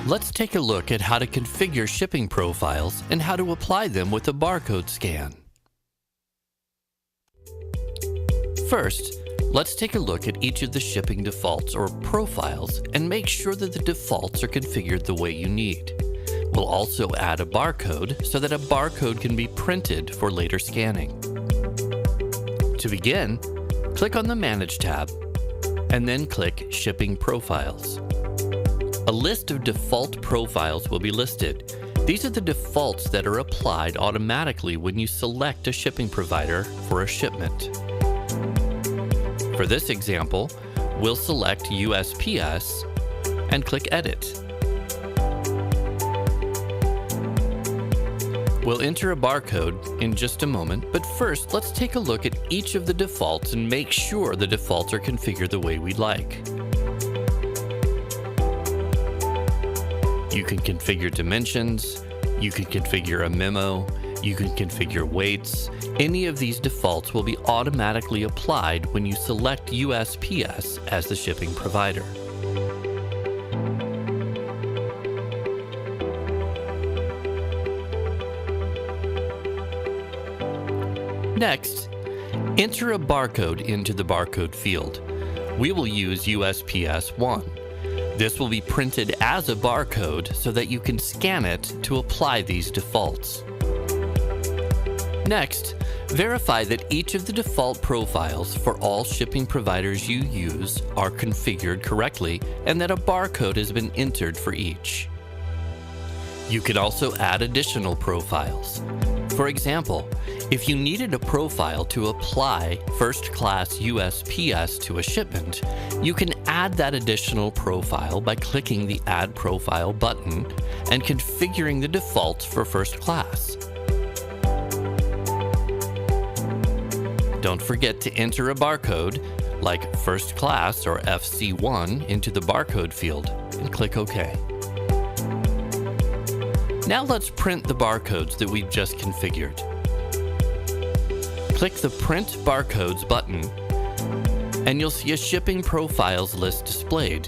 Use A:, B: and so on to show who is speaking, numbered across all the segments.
A: Let's take a look at how to configure shipping profiles and how to apply them with a barcode scan. First, let's take a look at each of the shipping defaults or profiles and make sure that the defaults are configured the way you need. We'll also add a barcode so that a barcode can be printed for later scanning. To begin, click on the Manage tab and then click Shipping Profiles. A list of default profiles will be listed. These are the defaults that are applied automatically when you select a shipping provider for a shipment. For this example, we'll select USPS and click Edit. We'll enter a barcode in just a moment, but first let's take a look at each of the defaults and make sure the defaults are configured the way we'd like. You can configure dimensions, you can configure a memo, you can configure weights. Any of these defaults will be automatically applied when you select USPS as the shipping provider. Next, enter a barcode into the barcode field. We will use USPS 1. This will be printed as a barcode so that you can scan it to apply these defaults. Next, verify that each of the default profiles for all shipping providers you use are configured correctly and that a barcode has been entered for each. You can also add additional profiles. For example, if you needed a profile to apply first-class USPS to a shipment, you can add that additional profile by clicking the Add Profile button and configuring the defaults for first class. Don't forget to enter a barcode, like first class or FC1, into the barcode field and click OK. Now let's print the barcodes that we've just configured. Click the Print Barcodes button, and you'll see a Shipping Profiles list displayed.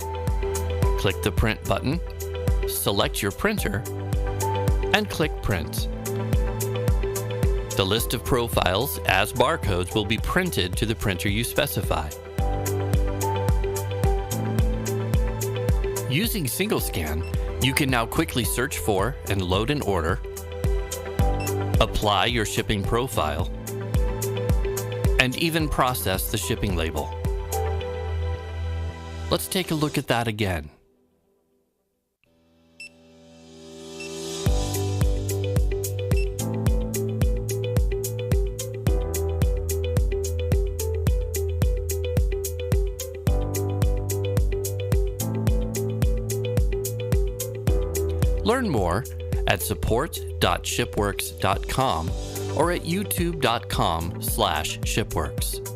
A: Click the Print button, select your printer, and click Print. The list of profiles as barcodes will be printed to the printer you specify. Using Single Scan, you can now quickly search for and load an order, apply your shipping profile, and even process the shipping label. Let's take a look at that again. Learn more at support.shipworks.com or at youtube.com/shipworks.